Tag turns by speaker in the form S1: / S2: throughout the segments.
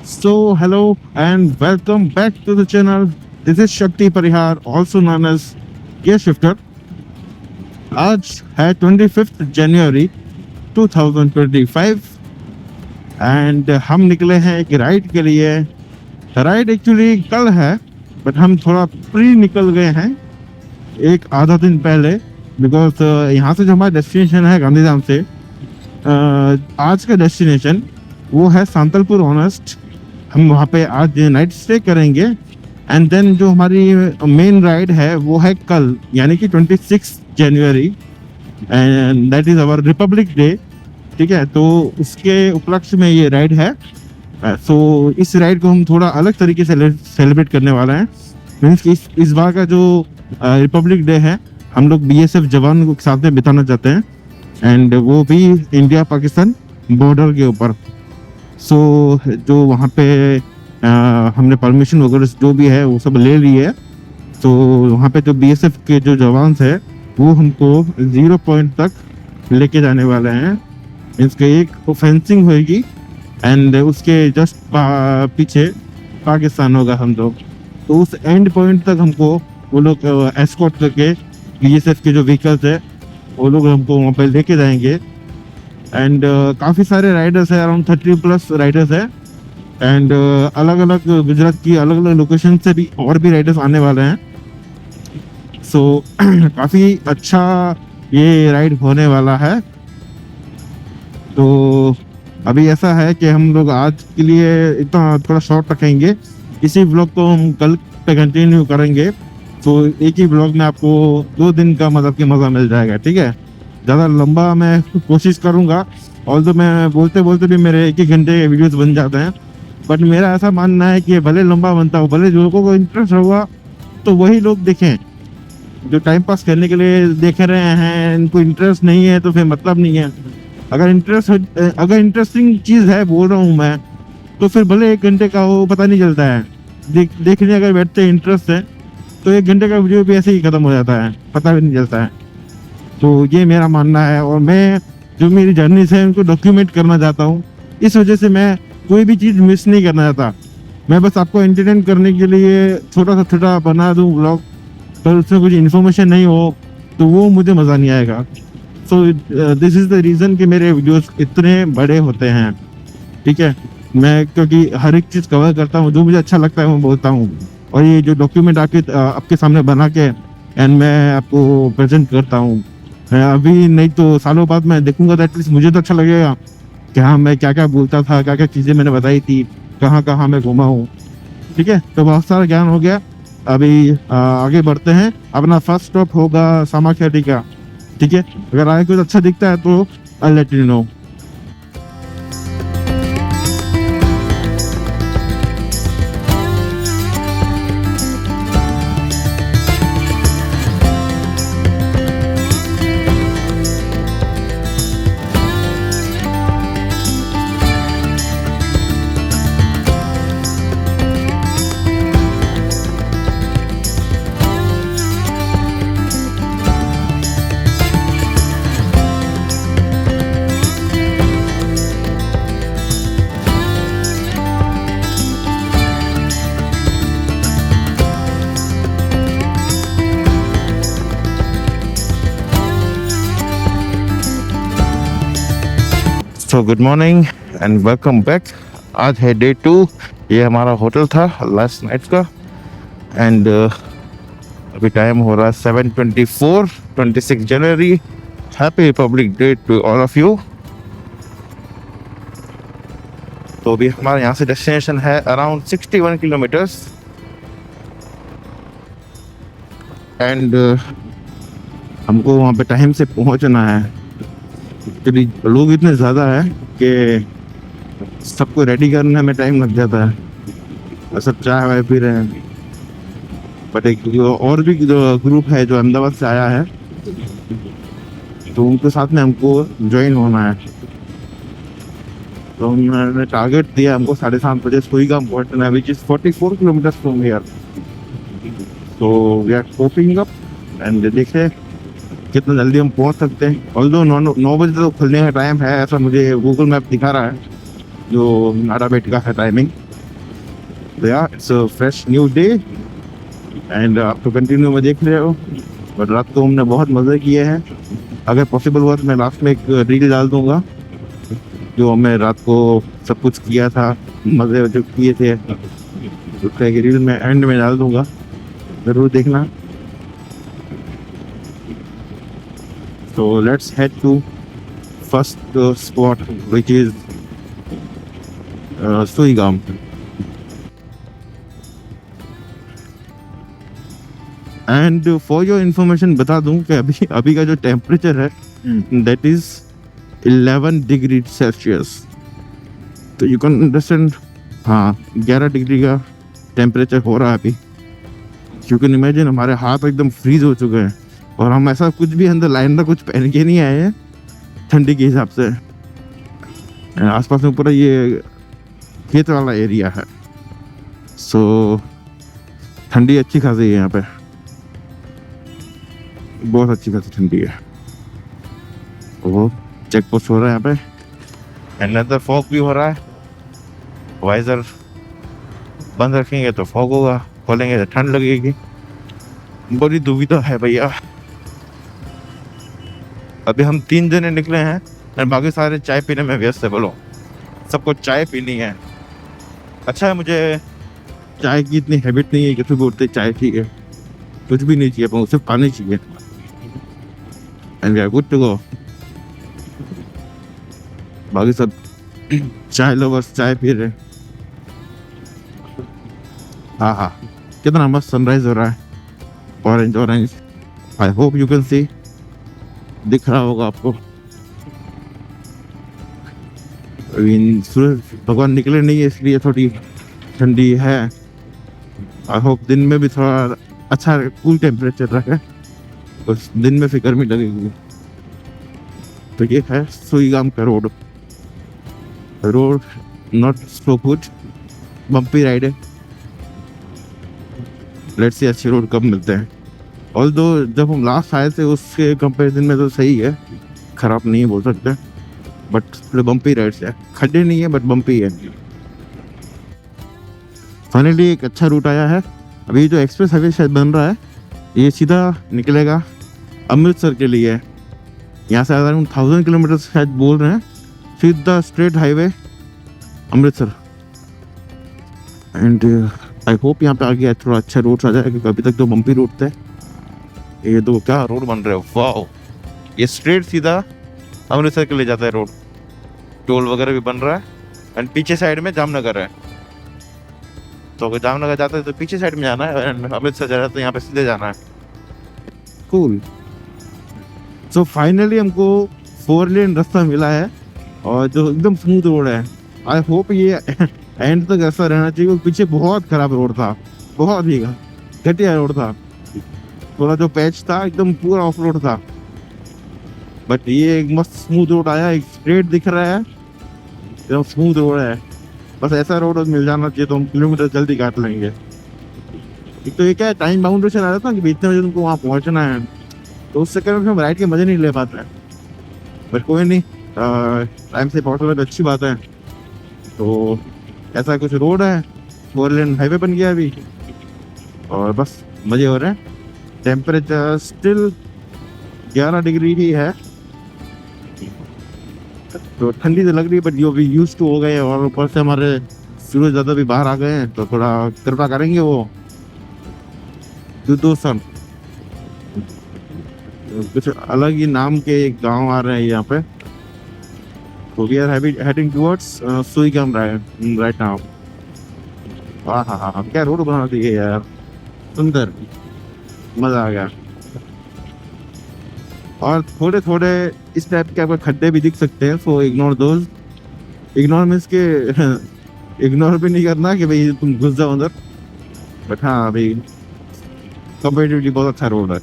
S1: So, hello and welcome back to the channel. This is Shakti Parihar, also known as Gear Shifter. आज है 25 जनवरी 2025 and हम निकले हैं एक राइड के लिए। राइड एक्चुअली कल है बट हम थोड़ा प्री निकल गए हैं एक आधा दिन पहले बिकॉज यहाँ से जो हमारा डेस्टिनेशन है गांधीधाम से आज का डेस्टिनेशन वो है सांतलपुर ऑनेस्ट। हम वहाँ पे आज नाइट स्टे करेंगे एंड देन जो हमारी मेन राइड है वो है कल यानी कि 26 जनवरी and that is our republic day. ठीक है, तो उसके उपलक्ष्य में ये राइड है। सो इस राइड को हम थोड़ा अलग तरीके से सेलिब्रेट करने वाले हैं। मीन्स कि इस बार का जो रिपब्लिक डे है हम लोग बीएसएफ जवान के साथ में बिताना चाहते हैं एंड वो भी इंडिया पाकिस्तान बॉर्डर के ऊपर। सो जो वहाँ पे हमने परमिशन वगैरह जो भी है वो सब ले ली है। तो वहाँ पे जो बीएसएफ के जो जवान है वो हमको 0 पॉइंट तक लेके जाने वाले हैं। इसके एक फेंसिंग होगी एंड उसके जस्ट पीछे पाकिस्तान होगा हम लोग। तो उस एंड पॉइंट तक हमको वो लोग एस्कॉर्ट करके बीएसएफ के जो व्हीकल्स है वो लोग हमको वहाँ पे लेके जाएंगे एंड काफ़ी सारे राइडर्स है, अराउंड 30+ राइडर्स है एंड अलग अलग गुजरात की अलग अलग लोकेशन से भी और भी राइडर्स आने वाले हैं। सो काफ़ी अच्छा ये राइड होने वाला है। तो अभी ऐसा है कि हम लोग आज के लिए इतना थोड़ा शॉर्ट रखेंगे, इसी ब्लॉग को हम कल पे कंटिन्यू करेंगे। तो एक ही ब्लॉग में आपको 2 दिन का मतलब कि मज़ा मिल जाएगा। ठीक है, ज़्यादा लंबा मैं कोशिश करूँगा और तो मैं बोलते बोलते भी मेरे 1-1 घंटे के वीडियोस बन जाते हैं बट मेरा ऐसा मानना है कि भले लंबा बनता हो, भले जो लोगों को इंटरेस्ट होगा तो वही लोग देखें। जो टाइम पास करने के लिए देख रहे हैं इनको इंटरेस्ट नहीं है तो फिर मतलब नहीं है। अगर इंटरेस्टिंग चीज़ है बोल रहा हूँ मैं तो फिर भले 1 घंटे का हो पता नहीं चलता है। देखने अगर बैठते इंटरेस्ट है तो 1 घंटे का वीडियो भी ऐसे ही ख़त्म हो जाता है, पता भी नहीं चलता है। तो ये मेरा मानना है और मैं जो मेरी जर्नी है उनको डॉक्यूमेंट करना चाहता हूँ। इस वजह से मैं कोई भी चीज़ मिस नहीं करना चाहता। मैं बस आपको एंटरटेन करने के लिए छोटा बना दूँ ब्लॉग, पर उसमें कुछ इन्फॉर्मेशन नहीं हो तो वो मुझे मज़ा नहीं आएगा। So this is the reason कि मेरे वीडियोस इतने बड़े होते हैं। ठीक है, मैं क्योंकि हर एक चीज़ कवर करता हूँ, जो मुझे अच्छा लगता है मैं बोलता हूँ और ये जो डॉक्यूमेंट आपके सामने बना के एंड मैं आपको प्रेजेंट करता हूँ। अभी नहीं तो सालों बाद मैं देखूंगा तो एटलीस्ट मुझे तो अच्छा लगेगा कि हाँ मैं क्या क्या बोलता था, क्या क्या चीज़ें मैंने बताई थी, कहाँ कहाँ मैं घूमा हूँ। ठीक है, तो बहुत सारा ज्ञान हो गया। अभी आगे बढ़ते हैं। अपना फर्स्ट स्टॉप होगा सामाखेड़ी का। ठीक है, अगर आगे कुछ अच्छा दिखता है तो I let you know. So good morning and welcome back. आज है डे 2। ये हमारा होटल था लास्ट नाइट का एंड अभी टाइम हो रहा है 7:24, 26 जनवरी। Happy republic day to all of you. तो अभी हमारे यहाँ से डेस्टिनेशन है अराउंड 61 किलोमीटर्स एंड हमको वहाँ पे टाइम से पहुँचना है। एक्चुअली लोग इतने ज़्यादा है कि सबको रेडी करने में टाइम लग जाता है। सब चाय वाय पी रहे हैं बट एक और भी जो ग्रुप है जो अहमदाबाद से आया है तो उनके साथ में हमको ज्वाइन होना है। तो उन्होंने टारगेट दिया हमको 7:30 बजे सुईगाम पहुंचना है which is 44 kilometres from here. तो we are coping up and देखें कितना जल्दी हम पहुंच सकते हैं। ऑल्दो 9 बजे तो खुलने का टाइम है ऐसा मुझे गूगल मैप दिखा रहा है जो नाराबेट का है टाइमिंग। तो यार it's a fresh new day and आप तो कंटिन्यू में देख रहे हो, बट रात को हमने बहुत मज़े किए हैं। अगर पॉसिबल हुआ तो मैं लास्ट में एक रील डाल दूंगा जो हमने रात को सब कुछ किया था, मज़े जो किए थे उसका एक रील मैं एंड में डाल दूंगा, ज़रूर देखना। So let's head to first spot, which is Suigam. And for your information बता दूं कि अभी का जो टेम्परेचर है that is 11 डिग्री सेल्सियस। तो यू कैन अंडरस्टैंड, हाँ 11 डिग्री का टेम्परेचर हो रहा है अभी। यू कैन इमेजिन हमारे हाथ एकदम फ्रीज हो चुके हैं और हम ऐसा कुछ भी अंदर लाइन का कुछ पहन के नहीं आए हैं ठंडी के हिसाब से। आसपास में पूरा ये खेत वाला एरिया है, सो ठंडी अच्छी खासी है यहाँ पे, बहुत अच्छी खासी ठंडी है। वो चेक पोस्ट हो रहा है यहाँ पे, एंड फॉग भी हो रहा है। वाइजर बंद रखेंगे तो फॉग होगा, खोलेंगे तो ठंड लगेगी। बड़ी दुविधा है भैया। अभी हम 3 जने निकले हैं और बाकी सारे चाय पीने में व्यस्त है। बोलो, सबको चाय पीनी है। अच्छा है, मुझे चाय की इतनी हैबिट नहीं है कि फिर बोलते चाय चाहिए, कुछ भी नहीं चाहिए, पर सिर्फ पानी चाहिए and we are good to go. बाकी सब चाय लवर्स चाय पी रहे। हाँ, कितना मस्त सनराइज हो रहा है, orange orange. I hope you can सी, दिख रहा होगा आपको। सूरज भगवान निकले नहीं है इसलिए थोड़ी ठंडी है। आई होप दिन में भी थोड़ा अच्छा कूल टेम्परेचर रहे, बस दिन में फिर गर्मी लगेगी। तो ये है सुईगाम का road not so good, bumpy ride है। लेट्स सी अच्छे रोड कब मिलते हैं। ऑल्दो जब हम लास्ट आए थे उसके कंपैरिजन में तो सही है, खराब नहीं है बोल सकते, बट थोड़े बम्पी राइड्स है, खड्डे नहीं है बट बम्पी है। फाइनली एक अच्छा रूट आया है। अभी जो एक्सप्रेस हाईवे शायद बन रहा है, ये सीधा निकलेगा अमृतसर के लिए। यहाँ से अराउंड 1000 किलोमीटर शायद बोल रहे हैं, सीधा straight highway Amritsar. And I hope यहाँ पे आगे थोड़ा अच्छा रोड आ जाए, क्योंकि अभी तक तो बम्पी रोड थे। ये दो क्या रोड बन रहे हो, वाओ! ये स्ट्रेट सीधा अमृतसर के लिए जाता है रोड। टोल वगैरह भी बन रहा है एंड पीछे साइड में जामनगर है, तो अगर जामनगर जाता है तो पीछे साइड में जाना है, एंड अमृतसर जा रहा है तो यहाँ पे सीधे जाना है। कूल। सो फाइनली हमको 4 लेन रास्ता मिला है और जो एकदम स्मूथ रोड है। आई होप ये एंड तक ऐसा रहना चाहिए। पीछे बहुत खराब रोड था, बहुत ही घटिया रोड था। थोड़ा जो पैच था एकदम पूरा ऑफ रोड था, बट ये एक मस्त स्मूथ रोड आया, एक स्ट्रेट दिख रहा है, एकदम स्मूथ रोड है। बस ऐसा रोड मिल जाना चाहिए तो हम किलोमीटर जल्दी काट लेंगे। एक तो ये क्या है, टाइम बाउंडेशन आ जाता है कि इतने बजे तुमको वहाँ पहुँचना है, तो उस चक्कर में हम राइड के मजे नहीं ले पाते हैं। बट कोई नहीं, टाइम से पहुँचना तो अच्छी बात है। तो ऐसा कुछ रोड है, 4 लेन हाईवे बन गया अभी और बस मजे हो रहे हैं। टेम्परेचर स्टिल 11 डिग्री ही है, तो ठंडी तो लग रही है, बट यो भी यूज टू हो गए। और ऊपर से हमारे सूरज ज़्यादा भी बाहर आ गए हैं, तो थोड़ा कृपा करेंगे वो दुदोसन, कुछ अलग ही नाम के एक गांव आ रहे हैं यहाँ पे। तो we are heading towards Suigam right now. हाँ, क्या रोड बना दी है यार, सुंदर, मजा आ गया। और थोड़े थोड़े इस टाइप के आपको खड्डे भी दिख सकते हैं, so ignore those. Ignore means के इग्नोर भी नहीं करना कि भाई तुम घुस जाओ अंदर, बट हाँ भाई कंपेरेटिवली बहुत अच्छा रोड है।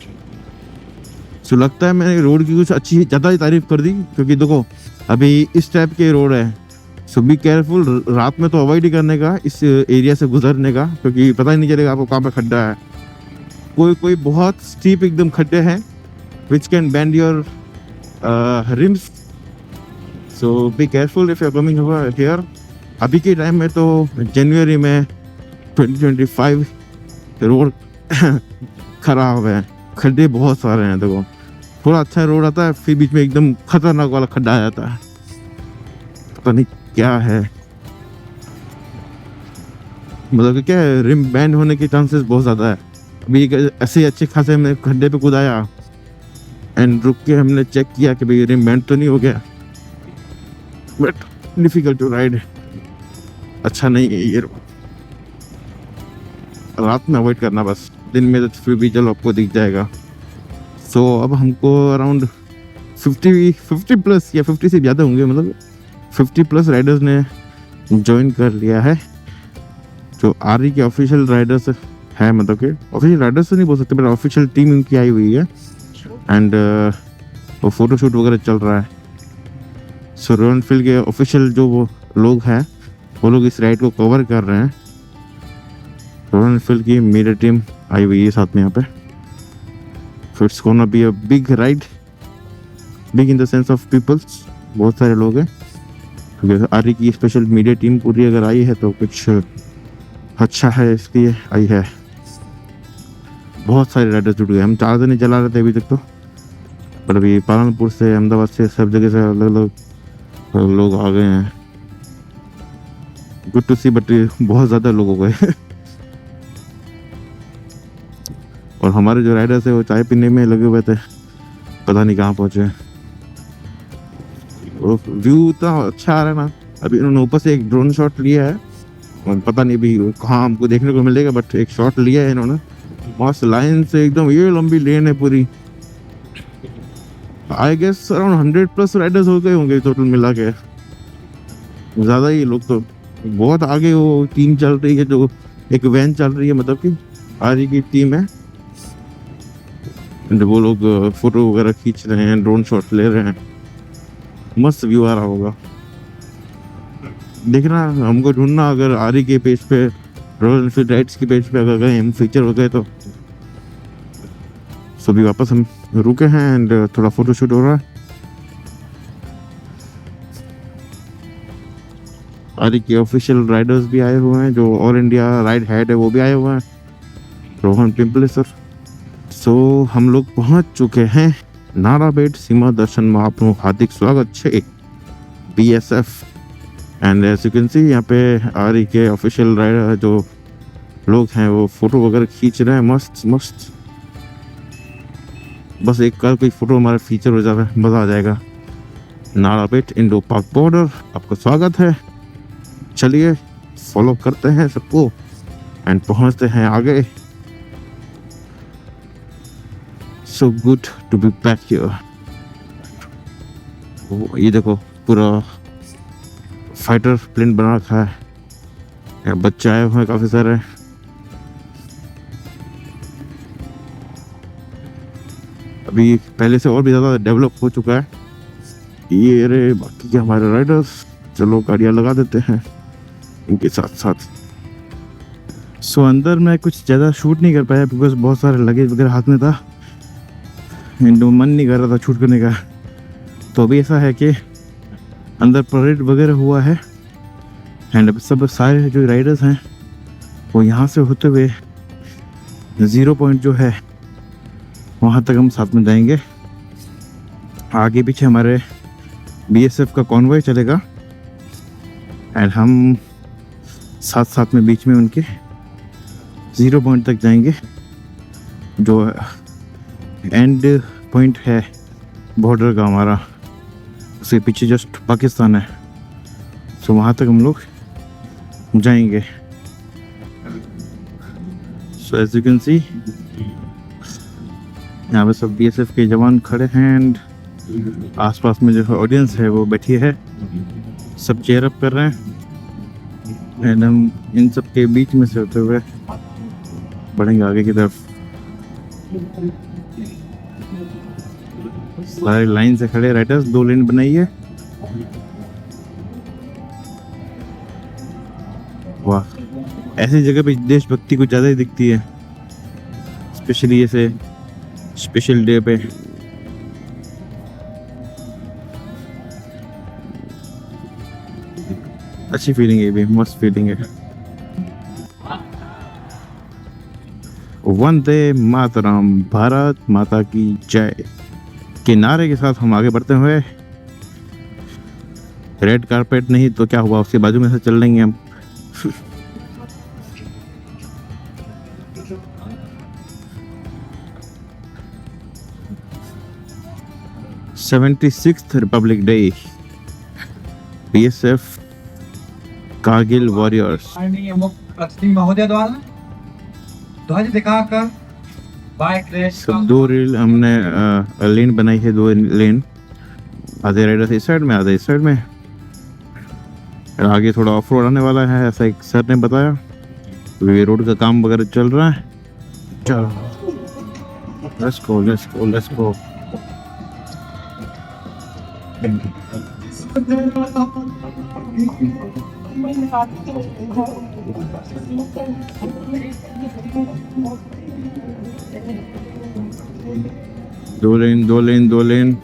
S1: सो लगता है मैंने रोड की कुछ अच्छी ज़्यादा ही तारीफ कर दी, क्योंकि देखो अभी इस टाइप के रोड है, सो बी केयरफुल। रात में तो अवॉइड ही करने का इस एरिया से गुजरने का, क्योंकि पता ही नहीं चलेगा आपको कहाँ पे खड्डा है। कोई बहुत स्टीप एकदम खड्डे हैं which can bend your rims, so be careful if you're coming over here। अभी के टाइम में तो जनवरी में 2025 रोड खराब है, खड्डे बहुत सारे हैं। देखो थोड़ा अच्छा रोड आता है, फिर बीच में एकदम खतरनाक वाला खड्डा आ जाता है, पता नहीं क्या है। मतलब कि क्या है, रिम बैंड होने के चांसेस बहुत ज़्यादा है। अभी ऐसे अच्छे खासे हमने खड्डे पे कूदाया एंड रुक के हमने चेक किया कि भाई रिम बैंड तो नहीं हो गया, बट डिफिकल्ट टू राइड, अच्छा नहीं है ये। रात में अवॉइड करना बस, दिन में तो फिर भी चलो आपको दिख जाएगा। सो अब हमको अराउंड 50 प्लस या 50 से ज़्यादा होंगे, मतलब 50 प्लस राइडर्स ने ज्वाइन कर लिया है। जो आरई के ऑफिशियल राइडर्स है, मतलब कि ऑफिशियल राइडर्स तो नहीं बोल सकते, बट ऑफिशियल टीम इनकी आई हुई है एंड वो फोटोशूट वगैरह चल रहा है। सो रॉयल एनफील्ड के ऑफिशियल जो वो लोग हैं, वो लोग इस राइड को कवर कर रहे हैं। रॉयल एनफील्ड की मीडिया टीम आई हुई है साथ में यहाँ पे। So it's gonna be a big ride, big in the sense of peoples, बहुत सारे लोग हैं। क्योंकि आरई की स्पेशल मीडिया टीम पूरी अगर आई है तो कुछ अच्छा है, इसलिए आई है। बहुत सारे राइडर्स जुड़ गए, हम 4 दिन ही चला रहे थे अभी तक तो, पर अभी पालनपुर से, अहमदाबाद से, सब जगह से अलग अलग लोग आ गए हैं। गुड टू सी, बट बहुत ज़्यादा लोग हो गए और हमारे जो राइडर्स है वो चाय पीने में लगे हुए थे, पता नहीं कहाँ पहुँचे। व्यू इतना अच्छा आ रहा है ना। अभी उन्होंने ऊपर से एक ड्रोन शॉट लिया है, पता नहीं भी कहाँ हमको देखने को मिलेगा, बट एक शॉट लिया है इन्होंने मस्त लाइन से, एकदम ये लंबी लेन है पूरी। I guess around 100 plus riders हो गए होंगे टोटल मिला के, ज़्यादा ही लोग तो। बहुत आगे वो टीम चल रही है, जो एक वैन चल रही है, मतलब कि आरई की टीम है। वो लोग फोटो वगैरह खींच रहे हैं, ड्रोन शॉट ले रहे हैं, मस्त व्यू आ रहा होगा। देखना, हमको ढूंढना, अगर आरई के पेज पे, रॉयल एनफील्ड राइड्स के पेज पे अगर गए हम फीचर हो गए तो। सभी वापस हम रुके हैं एंड थोड़ा फोटो शूट हो रहा है। आरई के ऑफिशियल राइडर्स भी आए हुए हैं, जो ऑल इंडिया राइड हेड है वो भी आए हुए हैं, रोहन पिंपले सर। सो हम लोग पहुंच चुके हैं नाराबेट सीमा दर्शन में, आपको हार्दिक स्वागत है BSF। And as you can see यहाँ पे आरई के ऑफिशियल राइडर जो लोग हैं वो फोटो वगैरह खींच रहे हैं, मस्त मस्त। बस एक कल कोई फोटो हमारा फीचर हो जाता है, मज़ा आ जाएगा। नाराबेट इंडो पार्क बॉर्डर, आपका स्वागत है। चलिए फॉलो करते हैं सबको एंड पहुंचते हैं आगे। So good to be back here. ये देखो पूरा फाइटर प्लेन बना रखा है, बच्चे आए हुए हैं काफी सारे। अभी पहले से और भी ज़्यादा डेवलप हो चुका है ये रे। बाकी के हमारे राइडर्स, चलो गाड़ियाँ लगा देते हैं इनके साथ साथ। सो अंदर मैं कुछ ज़्यादा शूट नहीं कर पाया बिकॉज बहुत सारे लगेज वगैरह हाथ में था एंड मन नहीं कर रहा था शूट करने का। तो अभी ऐसा है कि अंदर परेड वगैरह हुआ है एंड अब सब सारे जो राइडर्स हैं वो यहाँ से होते हुए 0 पॉइंट जो है वहाँ तक हम साथ में जाएंगे। आगे पीछे हमारे BSF का कॉन्वॉय चलेगा एंड हम साथ साथ में बीच में उनके 0 पॉइंट तक जाएंगे, जो एंड पॉइंट है बॉर्डर का हमारा। उसके पीछे जस्ट पाकिस्तान है, सो वहाँ तक हम लोग जाएंगे। So as you can see यहाँ पे सब BSF के जवान खड़े हैं एंड आसपास में जो ऑडियंस है वो बैठी है, सब चेयर अप कर रहे हैं एंड हम इन सब के बीच में से होते हुए बढ़ेंगे आगे की तरफ। सारे लाइन से खड़े राइडर्स, 2 लेन बनाई है। वाह, ऐसी जगह पे देशभक्ति कुछ ज़्यादा ही दिखती है, स्पेशली ऐसे स्पेशल डे पे। अच्छी फीलिंग है, भी मस्त फीलिंग है। वंदे मातरम, भारत माता की जय के नारे के साथ हम आगे बढ़ते हुए, रेड कारपेट नहीं तो क्या हुआ, उसके बाजू में से चल लेंगे हम। Seventy-sixth Republic day, BSF Kargil warriors.
S2: माननीय मुख्य अतिथि महोदय द्वारा ध्वज दिखाकर बाइक रेस
S1: सब दो रेल हमने लेन बनाई है, दो लेन, आधे राइडर इस साइड में, आधे इस साइड में। आगे थोड़ा ऑफ रोड आने वाला है, ऐसा एक सर ने बताया। ये रोड का काम वगैरह चल रहा है। चलो let's go let's go let's go. दो लेन दो लेन दो लेन।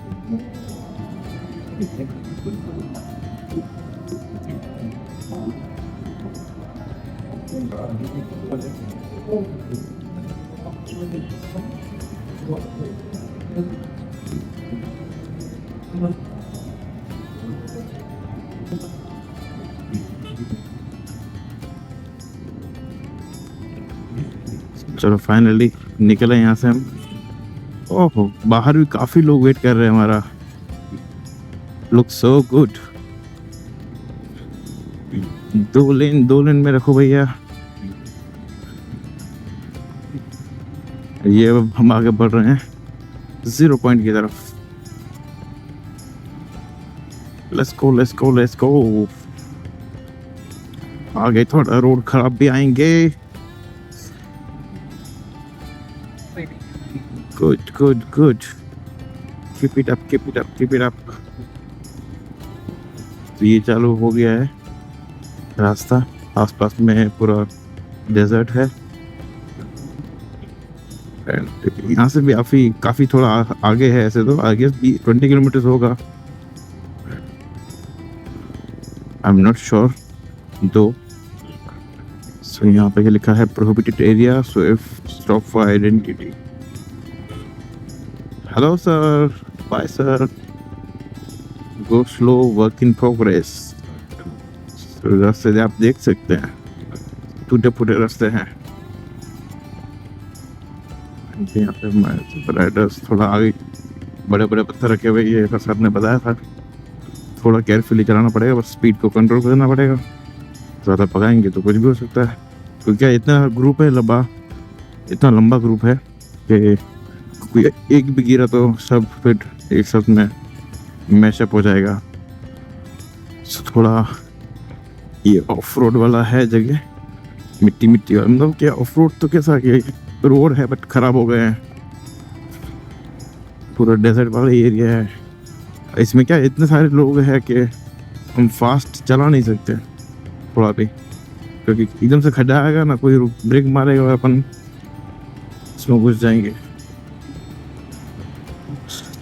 S1: चलो फाइनली निकले यहाँ से हम। ओहो, बाहर भी काफी लोग वेट कर रहे हैं हमारा। Look so good. दो लेन में रखो भैया। ये अब हम आगे बढ़ रहे हैं 0 पॉइंट की तरफ। Let's go let's go let's go. आगे थोड़ा रोड खराब भी आएंगे। Good good good, keep it up keep it up keep it up. तो ये चालू हो गया है रास्ता, आसपास में पूरा डेजर्ट है। यहाँ से भी काफी थोड़ा आगे है, ऐसे तो आगे 20 किलोमीटर होगा। आई एम नॉट श्योर दो। सो यहाँ पे लिखा है prohibited area, so if stop for identity. Hello sir, bye sir, go slow, work in progress. रास्ते आप देख सकते हैं, टूटे फूटे रास्ते हैं। यहाँ पे राइडर्स थोड़ा आगे बड़े बड़े पत्थर रखे हुए, ये सर ने बताया था। थोड़ा केयरफुली चलाना पड़ेगा, बस स्पीड को कंट्रोल करना पड़ेगा। ज़्यादा पकाएंगे तो कुछ भी हो सकता है। तो क्या इतना ग्रुप है लंबा, इतना लंबा ग्रुप है कि कोई एक भी गिरा तो सब फिर एक साथ में मैशअप हो जाएगा। सो थोड़ा ये ऑफ रोड वाला है जगह, मिट्टी मिट्टी वाला। मतलब क्या ऑफ रोड तो कैसा कि रोड है बट खराब हो गए हैं। पूरा डेजर्ट वाला एरिया है। इसमें क्या इतने सारे लोग हैं कि हम फास्ट चला नहीं सकते थोड़ा भी, क्योंकि एकदम से खड्डा आएगा ना, कोई ब्रेक मारेगा और अपन इसमें घुस जाएंगे।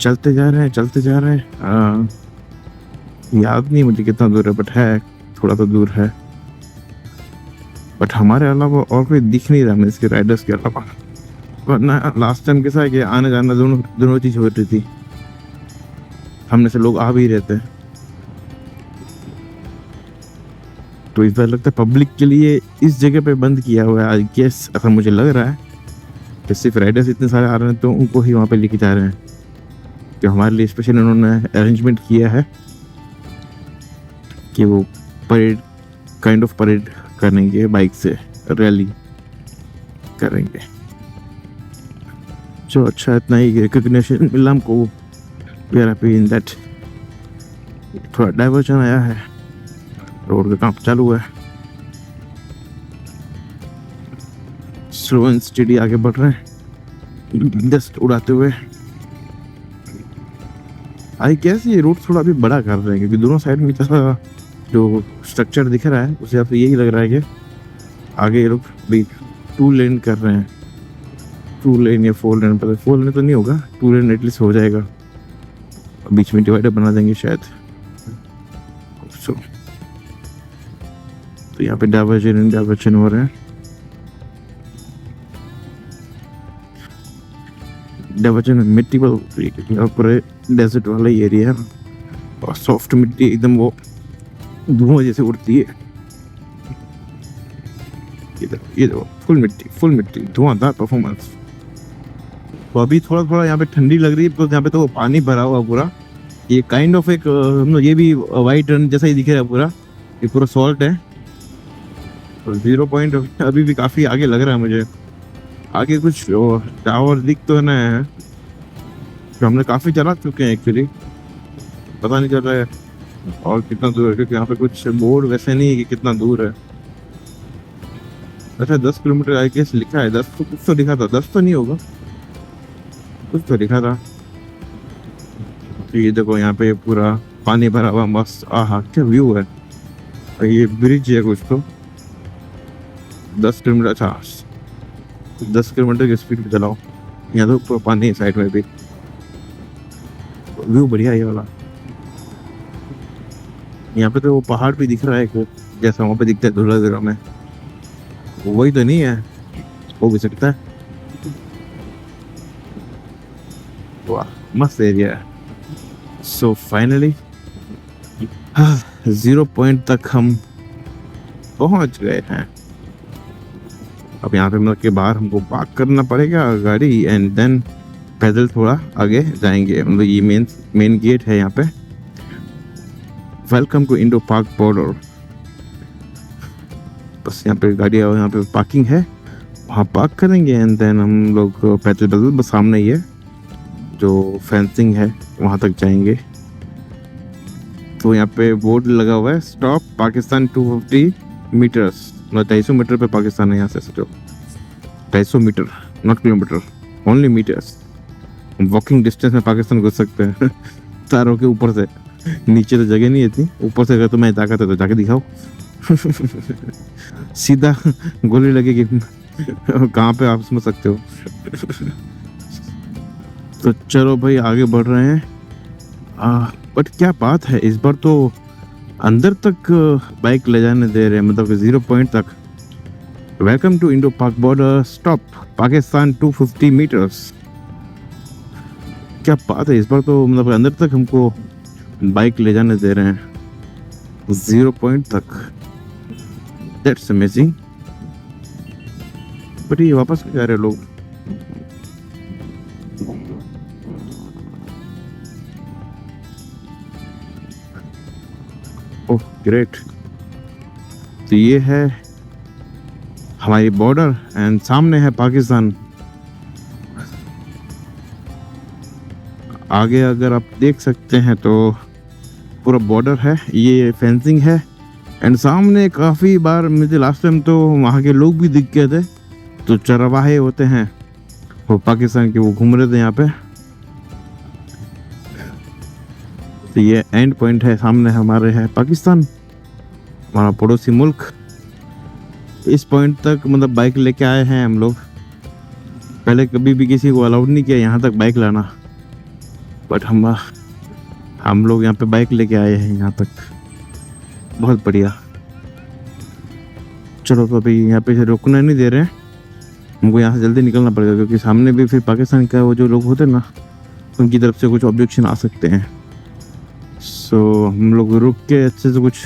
S1: चलते जा रहे हैं। याद नहीं मुझे कितना दूर है, बट है थोड़ा तो दूर है। बट हमारे अलावा और कोई दिख नहीं रहा हमें, इसके राइडर्स के अलावा। वरना लास्ट टाइम कैसा है कि आने जाना दोनों चीज हो रही थी, हमने से लोग आ भी रहते हैं। तो इस बार लगता है पब्लिक के लिए इस जगह पे बंद किया हुआ है, आई गेस, ऐसा मुझे लग रहा है कि सिर्फ राइडर्स इतने सारे आ रहे हैं तो उनको ही वहाँ पे लेके जा रहे हैं। तो हमारे लिए स्पेशल उन्होंने अरेंजमेंट किया है कि वो परेड करेंगे, बाइक से रैली करेंगे। जो अच्छा, इतना ही रिकग्निशन मिला हमको। We are happy in that. थोड़ा डाइवर्जन आया है, रोड का काम चालू है। स्लो एंड स्टेडी आगे बढ़ रहे हैं, डस्ट उड़ाते हुए। आई गेस ये रोड थोड़ा भी बड़ा कर रहे हैं, क्योंकि दोनों साइड में जैसा जो स्ट्रक्चर दिख रहा है उस हिसाब से यही लग रहा है कि आगे ये लोग भी 2 लेन कर रहे हैं। 2 लेन या 4 लेन, पता 4 लेन तो नहीं होगा, 2 लेन एटलीस्ट हो जाएगा। बीच में डिवाइडर बना देंगे शायद। तो यहाँ पे डाइवर्जन हो रहे हैं। डेवचन मिट्टी पर उतरी है, क्योंकि यहाँ पूरे डेजर्ट वाला एरिया है और सॉफ्ट मिट्टी एकदम वो धुआं जैसे उड़ती है। ये देखो फुल मिट्टी धुआंधार परफॉर्मेंस। तो अभी थोड़ा थोड़ा यहाँ पे ठंडी लग रही है, तो यहाँ पे तो वो पानी भरा हुआ पूरा। ये काइंड ऑफ एक ये भी वाइट रन जैसा ही दिख रहा है पूरा, ये पूरा सॉल्ट है। और 0 पॉइंट अभी भी काफ़ी आगे लग रहा है मुझे। आगे कुछ टावर दिख तो ना है, तो हमने काफ़ी चला चुके हैं एक्चुअली, पता नहीं चल रहा है और कितना दूर है, क्योंकि यहाँ पे कुछ बोर्ड वैसे नहीं है कि कितना दूर है। अच्छा 10 किलोमीटर आई गेस लिखा है, 10 तो कुछ तो लिखा था, 10 तो नहीं होगा, कुछ तो लिखा था। तो ये देखो यहाँ पे पूरा पानी भरा हुआ मस्त, आहा क्या व्यू है। और ये ब्रिज है कुछ तो 10 किलोमीटर, अच्छा 10 किलोमीटर की स्पीड पे चलाओ। यहाँ तो पूरा पानी है साइड में भी, व्यू बढ़िया है ये वाला। यहाँ पे तो वो पहाड़ भी दिख रहा है एक, जैसा वहाँ पे दिखता है धुलाधुरा में, वही तो नहीं है, हो भी सकता है। वाह मस्त एरिया है। सो फाइनली 0 पॉइंट तक हम पहुंच गए हैं। अब यहाँ पे मतलब के बाहर हमको पार्क करना पड़ेगा गाड़ी, एंड देन पैदल थोड़ा आगे जाएंगे। मतलब ये मेन गेट है यहाँ पे, welcome to Indo Pak border. बस यहाँ पे गाड़ी और यहाँ पे पार्किंग है, वहाँ पार्क करेंगे एंड देन हम लोग पैदल बस सामने ही है जो फेंसिंग है वहाँ तक जाएंगे। तो यहाँ पे बोर्ड लगा हुआ है, स्टॉप पाकिस्तान 250 मीटर्स, मतलब 250 मीटर पे पाकिस्तान है यहाँ से। सोचो 250 meter, not kilometer, only meters. Walking distance में पाकिस्तान घुस सकते हैं तारों के ऊपर से। नीचे तो जगह नहीं है इतनी, ऊपर से अगर तुम्हें ताकत है तो जाके दिखाओ सीधा गोली लगेगी कहाँ पे आप समझ सकते हो तो चलो भाई आगे बढ़ रहे हैं। बट क्या बात है, इस बार तो अंदर तक बाइक ले जाने दे रहे हैं, मतलब 0 पॉइंट तक। Welcome to Indo Pak border, stop Pakistan 250 metres. क्या बात है, इस बार तो मतलब अंदर तक हमको बाइक ले जाने दे रहे हैं 0 पॉइंट तक। That's amazing. बट ये वापस जा रहे लोग। Oh great. तो ये है हमारी बॉर्डर एंड सामने है पाकिस्तान। आगे अगर आप देख सकते हैं तो पूरा बॉर्डर है, ये फेंसिंग है एंड सामने काफ़ी बार मुझे लास्ट टाइम तो वहाँ के लोग भी दिख गए थे, तो चरवाहे होते हैं वो पाकिस्तान के, वो घूम रहे थे यहाँ पे। तो ये एंड पॉइंट है, सामने हमारे है पाकिस्तान, हमारा पड़ोसी मुल्क। इस पॉइंट तक मतलब बाइक लेके आए हैं हम लोग। पहले कभी भी किसी को अलाउड नहीं किया यहाँ तक बाइक लाना, बट हम लोग यहाँ पे बाइक लेके आए हैं यहाँ तक। बहुत बढ़िया। चलो तो अभी यहाँ पे रुकना नहीं दे रहे हैं हमको, यहाँ से जल्दी निकलना पड़ेगा, क्योंकि सामने भी फिर पाकिस्तान का वो जो लोग होते हैं ना, उनकी तरफ से कुछ ऑब्जेक्शन आ सकते हैं। सो हम लोग रुक के अच्छे से कुछ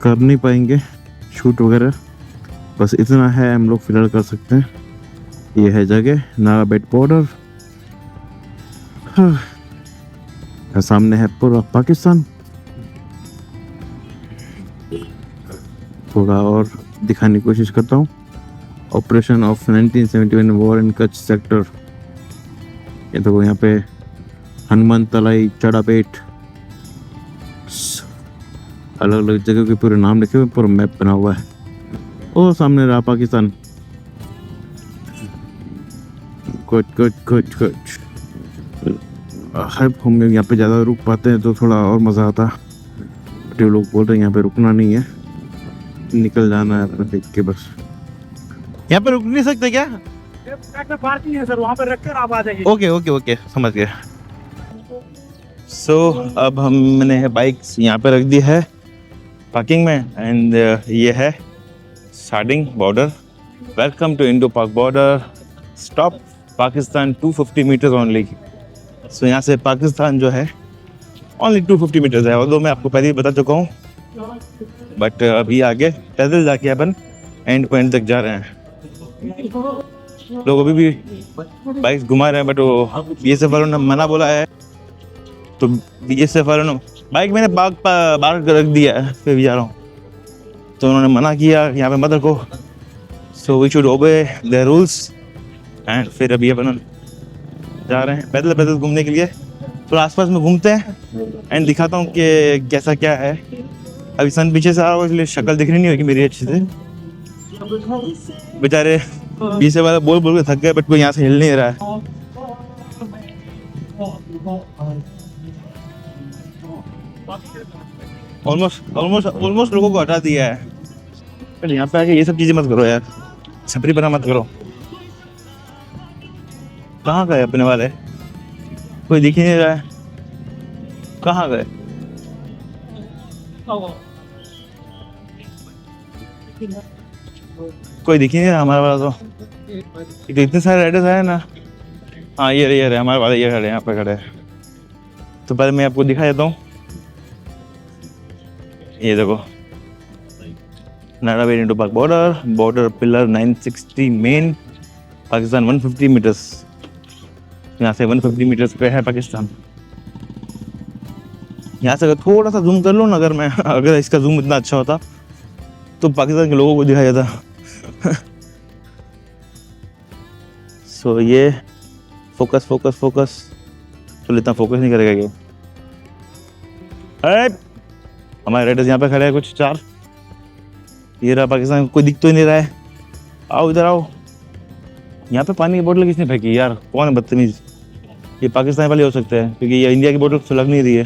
S1: कर नहीं पाएंगे शूट वगैरह, बस इतना है हम लोग फिलहाल कर सकते हैं। ये है जगह नाराबेट बॉर्डर, सामने है पूरा पाकिस्तान। थोड़ा और दिखाने की कोशिश करता हूँ। Operation of 1971 war in Kutch sector. ये देखो यहाँ पे हनुमान तलाई, चढ़ापेट, अलग अलग जगह के पूरे नाम लिखे हुए, पूरा मैप बना हुआ है। और सामने रहा पाकिस्तान। कुछ हम यहाँ पे ज़्यादा रुक पाते हैं तो थोड़ा और मज़ा आता। बट ये लोग बोल रहे हैं यहाँ पे रुकना नहीं है, निकल जाना है अपना देख के बस। यहाँ पे रुक नहीं सकते क्या?
S2: पार्किंग है सर, वहाँ पे रखकर आप आ जाइए।
S1: ओके समझ गया। सो अब हमने बाइक यहाँ पे रख दी है पार्किंग में एंड ये है starting border. Welcome to Indo Pak border, stop
S3: Pakistan 250 metres only. So यहाँ से पाकिस्तान जो है ओनली 250 मीटर्स है, और दो मैं आपको पहले ही बता चुका हूँ। बट अभी आगे पैदल जाके अपन एंड पॉइंट तक जा रहे हैं। लोग अभी भी बाइक घुमा रहे हैं, बट वो BSF वालों ने मना बोला है। तो BSF वालों ने बाइक मैंने बाहर रख दिया है, फिर भी जा रहा हूँ। तो उन्होंने मना किया यहाँ पे मत रखो। So we should obey the rules. And फिर अभी अपन जा रहे हैं पैदल पैदल घूमने के लिए। तो आसपास में घूमते हैं एंड दिखाता हूँ कि कैसा क्या है। अभी सन पीछे से आ रहा हो, इसलिए शक्ल दिखनी नहीं होगी मेरी अच्छे से। बेचारे पीछे वाला बोल बोल के थक गए, बट कोई यहाँ से हिल नहीं रहा है। ऑलमोस्ट लोगों को हटा दिया है। पहले यहाँ पे आके ये सब चीजें मत करो यार, छपरी बना मत करो। कहाँ गए अपने वाले? कोई दिख ही नहीं रहा है, कहाँ गए? कोई दिख ही नहीं रहा हमारा वाला। तो इतने सारे राइडर्स आए ना। हाँ ये रहे हमारे वाले, ये खड़े यहाँ पे खड़े। तो पहले मैं आपको दिखा देता हूँ, ये देखो Nada way into Pak border pillar 960 main Pakistan 150 meters. यहाँ से 150 मीटर्स पे है पाकिस्तान। यहाँ से अगर थोड़ा सा जूम कर लो ना, अगर इसका जूम इतना अच्छा होता तो पाकिस्तान के लोगों को दिखाया जाता। सो ये फोकस तो इतना फोकस नहीं करेगा ये। हमारे राइडर्स यहाँ पे खड़े हैं कुछ 4। ये रहा पाकिस्तान, कोई दिख तो ही नहीं रहा है। आओ इधर आओ। यहाँ पे पानी की बोतल किसने फेंकी यार? कौन है बदतमीज? ये पाकिस्तान वाले हो सकते हैं, क्योंकि ये इंडिया की बोतल तो लग नहीं रही है।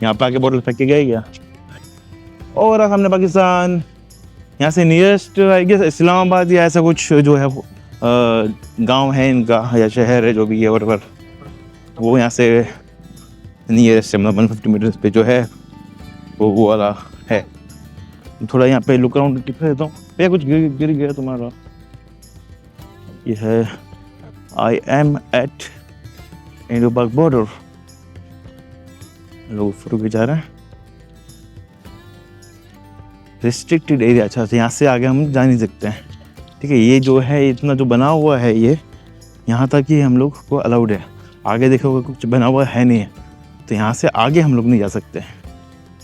S3: यहाँ पे आके बोतल फेंक के गए क्या? और हमने पाकिस्तान। यहाँ से नियरेस्ट आई गेस इस्लामाबाद या ऐसा कुछ जो है गांव है इनका, या शहर है जो भी है, और वो यहाँ से नियरेस्ट है, मतलब 150 मीटर्स पे जो है वो वाला है। थोड़ा यहाँ पे लुक अराउंड टिप देता हूँ। भैया कुछ गिर गया तुम्हारा? ये है I am eight Indo Pak border. लोग फोटो खिंचा रहे हैं। रिस्ट्रिक्टेड एरिया, अच्छा से यहाँ से आगे हम जा नहीं सकते हैं। ठीक है, ये जो है इतना जो बना हुआ है ये यहाँ तक ही हम लोग को अलाउड है। आगे देखोगे कुछ बना हुआ है नहीं है, तो यहाँ से आगे हम लोग नहीं जा सकते।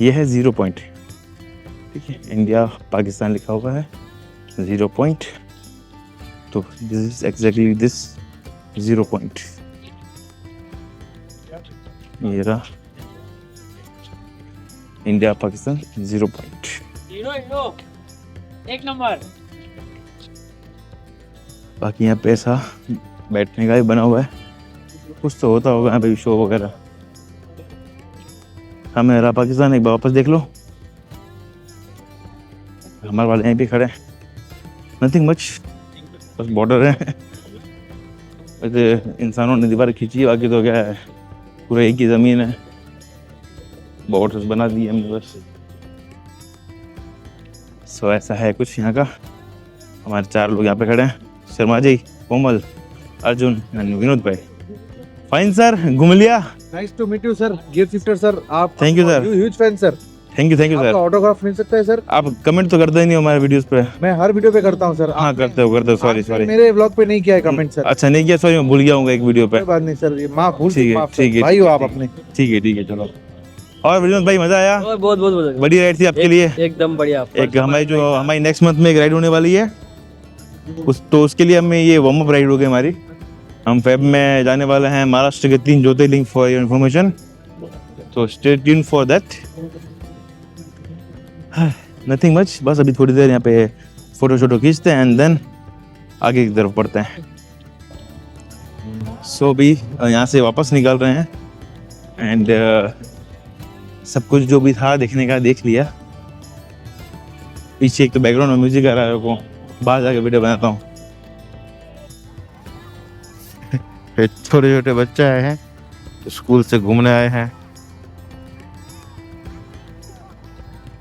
S3: ये है 0 पॉइंट। ठीक है, इंडिया पाकिस्तान लिखा हुआ है 0 पॉइंट। तो this is exactly this 0 point. ये रहा इंडिया पाकिस्तान 0 पॉइंट।
S4: एक नंबर।
S3: बाकी यहाँ पे ऐसा बैठने का भी बना हुआ है, कुछ तो होता होगा यहाँ पे शो वगैरह। हमें रहा पाकिस्तान, एक बार वापस देख लो। हमारे वाले यहीं पे खड़े हैं, नथिंग मच, बस बॉर्डर है। वैसे इंसानों ने दीवार खींची है, बाकी तो क्या है, पूरा एक ही ज़मीन है, बॉर्डर्स बना दिए हमने बस। सो ऐसा है कुछ यहाँ का। हमारे 4 लोग यहाँ पे खड़े हैं, Sharma ji, Komal, Arjun and Vinod bhai. Fine sir, घूम लिया।
S5: Nice to meet you sir, gear shifter sir. आप
S3: thank you sir,
S5: huge fan sir.
S3: Thank you
S5: आपका
S3: सर।
S5: ऑटोग्राफ मिल सकता है सर?
S3: आप कमेंट तो करते ही नहीं हो हमारे वीडियोस पे।
S5: मैं हर वीडियो पे करता हूँ सर।
S3: हाँ करते हो, सॉरी।
S5: मेरे ब्लॉग पे नहीं किया है कमेंट सर।
S3: अच्छा नहीं किया, सॉरी, मैं भूल गया हूँ एक वीडियो पे।
S5: कोई बात नहीं सर, ये माफ भूल
S3: ठीक है,
S5: माफ
S3: ठीक है,
S5: भाई हो आप
S3: ठीक
S5: अपने।
S3: ठीक है चलो। और विनोद भाई मजा आया?
S4: बहुत बहुत
S3: बड़ी राइड थी आपके लिए।
S4: एकदम बढ़िया।
S3: एक हमारी नेक्स्ट मंथ में एक राइड होने वाली है, तो उसके लिए हमें ये वार्म अप राइड होगी हमारी। हम फेब में जाने वाले हैं महाराष्ट्र के 3 ज्योतिर्लिंग फॉर योर इन्फॉर्मेशन, तो stay tune for that. Nothing much, बस अभी थोड़ी देर यहाँ पे फोटो खींचते हैं एंड देन आगे की तरफ बढ़ते हैं। सो भी यहाँ से वापस निकल रहे हैं एंड सब कुछ जो भी था देखने का देख लिया। पीछे एक तो बैकग्राउंड में म्यूजिक आ रहा है, को बाहर जाके वीडियो बनाता हूँ। छोटे छोटे बच्चे आए हैं, स्कूल से घूमने आए हैं।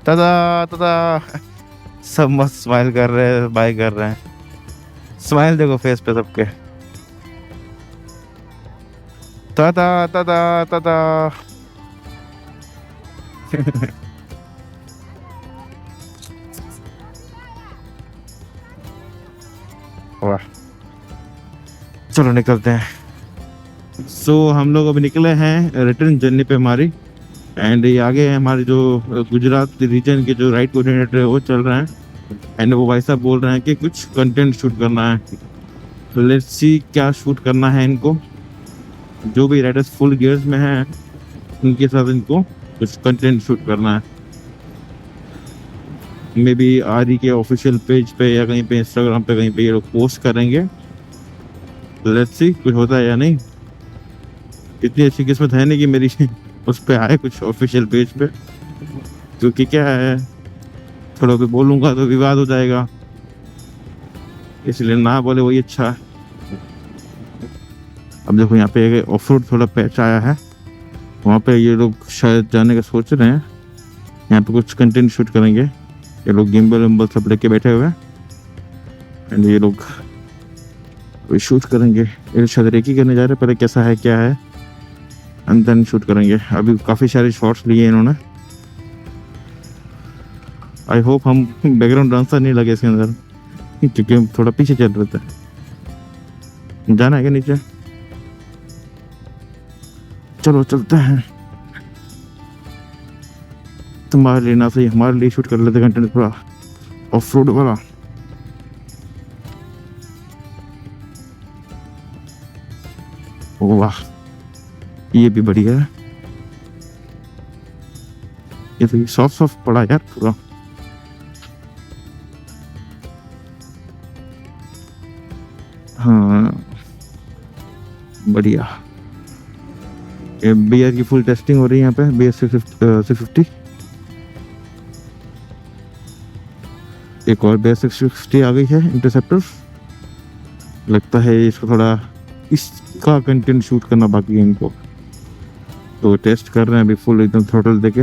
S3: तदा सब मस्त स्माइल कर रहे हैं, बाय कर रहे हैं। स्माइल देखो फेस पे सबके। ताता ताता ताता। वाह, चलो निकलते हैं। सो हम लोग अभी निकले हैं रिटर्न जर्नी पे हमारी, एंड ये आगे है हमारे जो गुजरात रीजन के जो राइड कोऑर्डिनेटर है वो चल रहे हैं, एंड वो भाई साहब बोल रहे हैं कि कुछ कंटेंट शूट करना है। तो लेट्स सी क्या शूट करना है इनको। जो भी राइडर्स फुल गियर्स में हैं उनके साथ इनको कुछ कंटेंट शूट करना है। मे बी आरी के ऑफिशियल पेज पे या कहीं पे इंस्टाग्राम पे कहीं पे ये लोग पोस्ट करेंगे। लेट्स सी कुछ होता है या नहीं। इतनी अच्छी किस्मत है नहीं कि मेरी उस पे आए कुछ ऑफिशियल पेज पे, क्योंकि क्या है थोड़ा भी बोलूँगा तो विवाद हो जाएगा, इसलिए ना बोले वही अच्छा है। अब देखो यहाँ पे ऑफ रोड थोड़ा पैच आया है, वहाँ पे ये लोग शायद जाने का सोच रहे हैं। यहाँ पे कुछ कंटेंट शूट करेंगे, ये लोग गिम्बल विम्बल सब लेके बैठे हुए हैं, एंड ये लोग शूट करेंगे। ये शायद रेकी करने जा रहे हैं, पहले कैसा है क्या है एंड देन शूट करेंगे। अभी काफ़ी सारे शॉट्स लिए इन्होंने। आई होप हम बैकग्राउंड डांसर नहीं लगे इसके अंदर, क्योंकि हम थोड़ा पीछे चल रहे थे। जाना है क्या नीचे? चलो चलते हैं। तुम्हारे लिए ना सही हमारे लिए शूट कर लेते कंटेंट पूरा ऑफ रोड वाला। वाह, ये भी बढ़िया है। ये तो सॉफ्ट सॉफ्ट पड़ा यार पूरा। हाँ बढ़िया। ये बीआर की फुल टेस्टिंग हो रही है यहाँ पे, BR 650। एक और BR 650 आ गई है इंटरसेप्टर। लगता है इसको थोड़ा इसका कंटेंट शूट करना बाकी है इनको, तो टेस्ट कर रहे हैं अभी फुल एकदम थ्रोटल देके।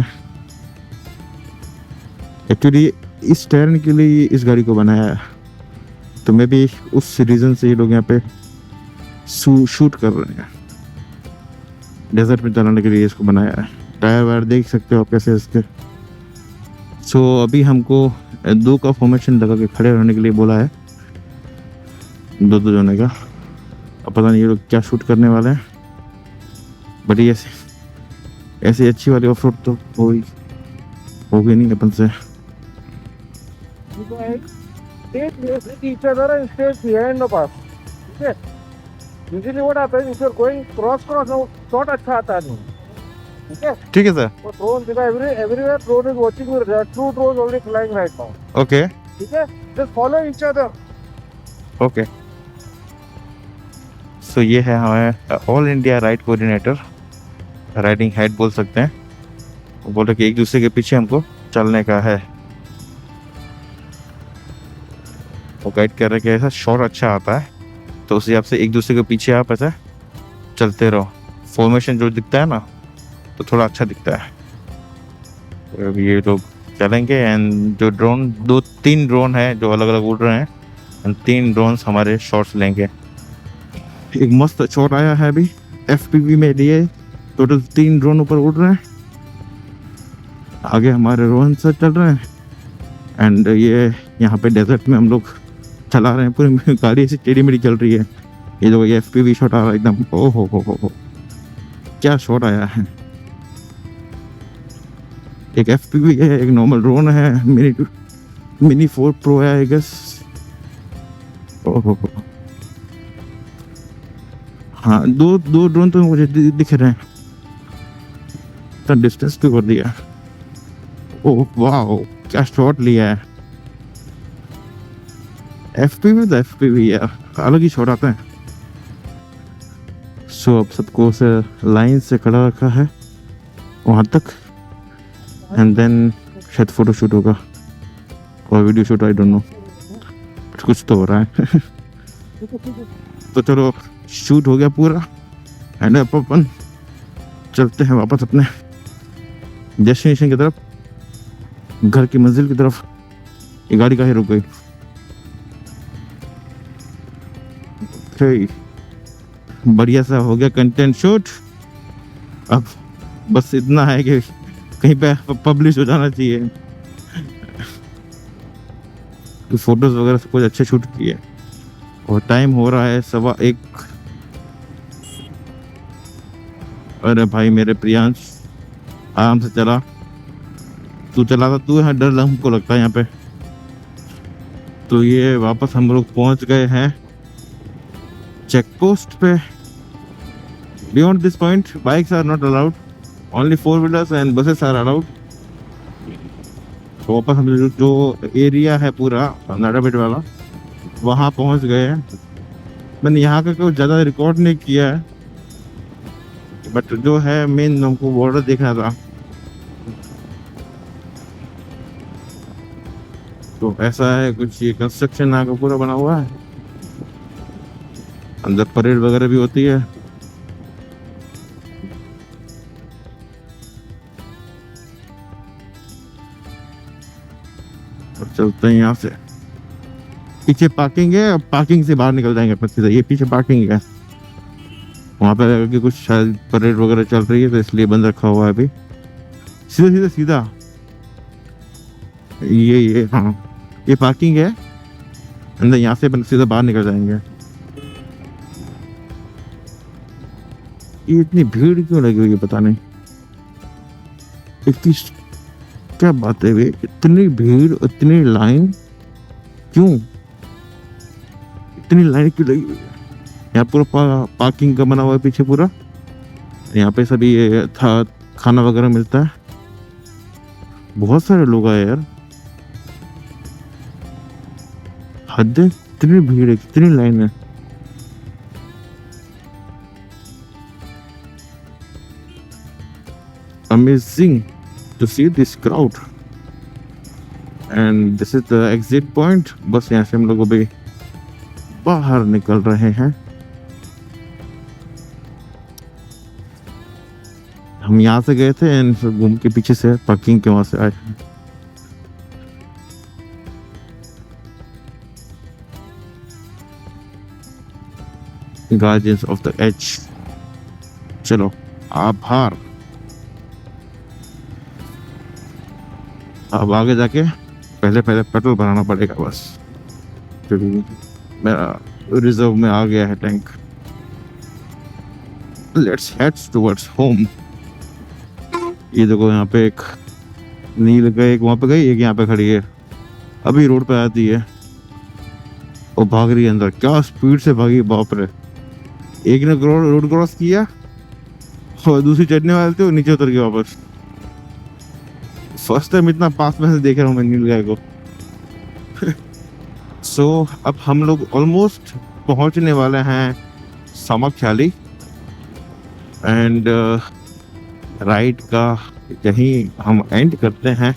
S3: एक्चुअली इस टर्न के लिए इस गाड़ी को बनाया है, तो मे बी उस रीज़न से ये लोग यहाँ पे शूट कर रहे हैं। डेजर्ट में चलाने के लिए इसको बनाया है। टायर वायर देख सकते हो आप कैसे इसके। सो अभी हमको 2 का फॉर्मेशन लगा के खड़े रहने के लिए बोला है, 2 जने का। अब पता नहीं ये लोग क्या शूट करने वाले हैं, बट ये ऐसी अच्छी वाली ऑफ रोड तो होगी नहीं अपन से।
S5: each other and stay behind the path. Okay. Usually what happens if you're going cross now, shot अच्छा आता नहीं. Okay.
S3: ठीक है sir.
S5: So drone because everywhere drone is watching you. There are 2 drones only flying right now.
S3: Okay
S5: ठीक है. Just follow each other.
S3: Okay. So ये है हमारे all India ride coordinator, riding head बोल सकते हैं। वो बोल रहे कि एक दूसरे के पीछे हमको चलने का है। वो गाइड कर रहे कि ऐसा शॉट अच्छा आता है, तो उस हिसाब से एक दूसरे के पीछे आप ऐसा चलते रहो। फॉर्मेशन जो दिखता है ना तो थोड़ा अच्छा दिखता है। तो अभी ये लोग चलेंगे, एंड जो ड्रोन 2-3 ड्रोन है जो अलग अलग उड़ रहे हैं, एंड 3 ड्रोन्स हमारे शॉट्स लेंगे। एक मस्त शॉट आया है अभी FPV में लिए। टोटल 3 ड्रोन ऊपर उड़ रहे हैं, आगे हमारे रोहन सर चल रहे हैं, एंड ये यहाँ पे डेजर्ट में हम लोग चला रहे हैं। पूरी गाड़ी ऐसी टेढ़ी मेढ़ी चल रही है। ये जो ये FPV शॉट आ रहा है एकदम, ओ हो क्या शॉट आया है। एक FPV है, एक नॉर्मल ड्रोन है, मिनी 4 Pro है आई गेस। ओहो हाँ, दो ड्रोन तो मुझे दिख रहे हैं। तो डिस्टेंस भी कर दिया। ओह वाह, क्या शॉट लिया है। FPV तो FPV यार, अलग ही शॉट आते हैं। सो अब सबको से लाइन से खड़ा रखा है वहाँ तक, एंड देन शायद फोटो शूट होगा और video shoot, I don't know, कुछ तो हो रहा है। तो चलो शूट हो गया पूरा, एंड अपन चलते हैं वापस अपने डेस्टिनेशन की तरफ, घर की मंजिल की तरफ। ये गाड़ी काहे रुक गई?
S1: बढ़िया सा हो गया कंटेंट शूट। अब बस इतना है कि कहीं पे पब्लिश हो जाना चाहिए। फोटोज वगैरह सब कुछ अच्छे शूट किए और टाइम हो रहा है 1:15। अरे भाई मेरे प्रियांश आराम से चला, तू चला था, तू यहाँ डर हमको लगता है यहाँ पे। तो ये वापस हम लोग पहुंच गए हैं चेक पोस्ट पे। Beyond this point bikes are not allowed, only four wheelers and buses are allowed. तो वापस हम जो एरिया है पूरा नाडाबेट वाला वहाँ पहुँच गए हैं। मैंने यहाँ का कुछ ज़्यादा रिकॉर्ड नहीं किया है, बट जो है मेन हमको बॉर्डर देखना था। तो ऐसा है कुछ, ये कंस्ट्रक्शन यहाँ का पूरा बना हुआ है, अंदर परेड वगैरह भी होती है। और चलते हैं यहाँ से, पीछे पार्किंग है, अब पार्किंग से बाहर निकल जाएंगे अपन सीधा। ये पीछे पार्किंग है, वहाँ पे लगा कि कुछ शायद परेड वगैरह चल रही है तो इसलिए बंद रखा हुआ है अभी। सीधा सीधा सीधा ये हाँ ये पार्किंग है अंदर, यहाँ से अपन सीधा बाहर निकल जाएंगे। ये इतनी भीड़ क्यों लगी हुई है पता नहीं, इतनी क्या बात है, इतनी भीड़, इतनी लाइन क्यों, इतनी लाइन क्यों लगी हुई है? यहाँ पूरा पार्किंग का बना हुआ है पीछे पूरा। यहाँ पे सभी ये था खाना वगैरह मिलता है। बहुत सारे लोग आए यार, हद है, कितनी भीड़ है, कितनी लाइन है। Amazing to see this crowd and this is the exit point। बस यहाँ से हम लोग अभी बाहर निकल रहे हैं। हम यहाँ से गए थे एंड फिर घूम के पीछे से पार्किंग के वहां से आए। गार्जियंस ऑफ द एज, चलो आभार। अब आगे जाके पहले पेट्रोल भराना पड़ेगा बस, क्योंकि मेरा रिजर्व में आ गया है tank. Let's heads towards home. ये देखो यहाँ पे एक नील गई, एक वहाँ पे गई, एक यहाँ पे खड़ी है, अभी रोड पे आती है और भाग रही है अंदर। क्या स्पीड से भागी, बाप रे। एक ने रोड क्रॉस किया और दूसरी चढ़ने वाले थे, नीचे उतर गए वापस। फर्स्ट टाइम इतना पास में से देख रहा हूँ मैं नील गाय को। सो अब हम लोग ऑलमोस्ट पहुंचने वाले हैं सामख्याली एंड राइड का यहीं हम एंड करते हैं।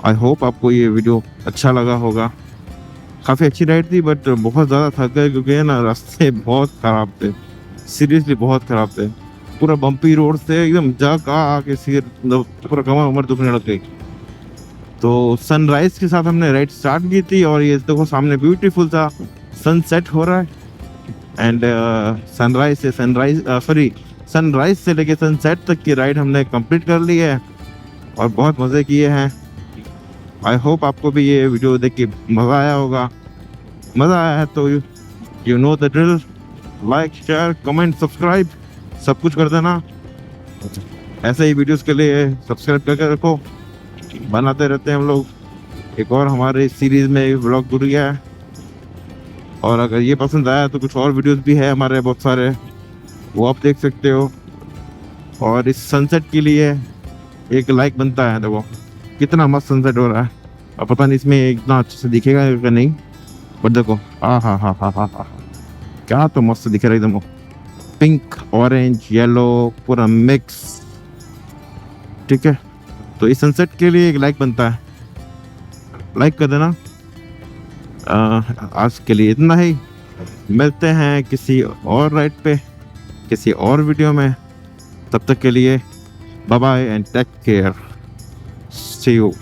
S1: आई होप आपको ये वीडियो अच्छा लगा होगा। काफ़ी अच्छी राइड थी बट बहुत ज़्यादा थक गए क्योंकि है ना रास्ते बहुत ख़राब थे, सीरियसली बहुत ख़राब थे। पूरा बम्पी रोड से एकदम जग आके सिर पूरा कमर उमर दुखने लग गई। तो सनराइज के साथ हमने राइड स्टार्ट की थी और ये देखो सामने ब्यूटीफुल था, सनसेट हो रहा है एंड सनराइज से लेके सनसेट तक की राइड हमने कंप्लीट कर ली है और बहुत मज़े किए हैं। आई होप आपको भी ये वीडियो देख के मज़ा आया होगा। मज़ा आया है तो you know the drill, like share comment subscribe सब कुछ कर देना। ऐसे ही वीडियोस के लिए सब्सक्राइब करके रखो, बनाते रहते हैं हम लोग। एक और हमारे सीरीज़ में व्लॉग जुड़ गया है और अगर ये पसंद आया तो कुछ और वीडियोस भी है हमारे बहुत सारे, वो आप देख सकते हो। और इस सनसेट के लिए एक लाइक बनता है। देखो कितना मस्त सनसेट हो रहा है, और पता नहीं इसमें इतना अच्छे से दिखेगा या नहीं, बट देखो हा क्या तो मस्त दिख रहा है एकदम, पिंक ऑरेंज येलो पूरा मिक्स। ठीक है, तो इस सनसेट के लिए एक लाइक बनता है, लाइक कर देना। आज के लिए इतना ही, मिलते हैं किसी और राइड पे किसी और वीडियो में। तब तक के लिए bye bye and take care, see you.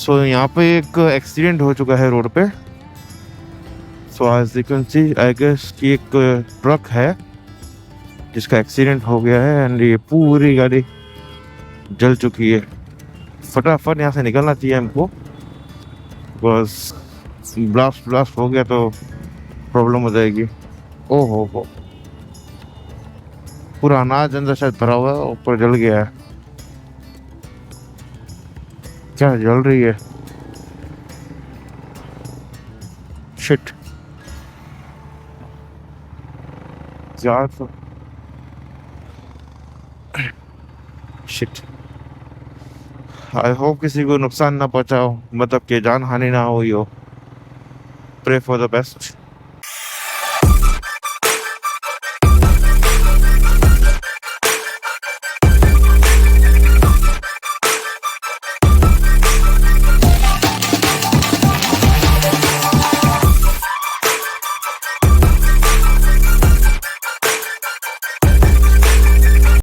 S1: So यहाँ पे एक एक्सीडेंट हो चुका है रोड पे। So as you can see I guess कि एक ट्रक है जिसका एक्सीडेंट हो गया है एंड ये पूरी गाड़ी जल चुकी है। फटाफट यहाँ से निकलना चाहिए हमको, बस ब्लास्ट हो गया तो प्रॉब्लम हो जाएगी। ओहो हो, पूरा अनाज अंदर शायद भरा हुआ है, ऊपर जल गया है। क्या जल रही है? शिट यार, तो शिट। आई होप किसी को नुकसान ना पहुंचाओ, मतलब कि जान हानि ना हुई हो। Pray for the best.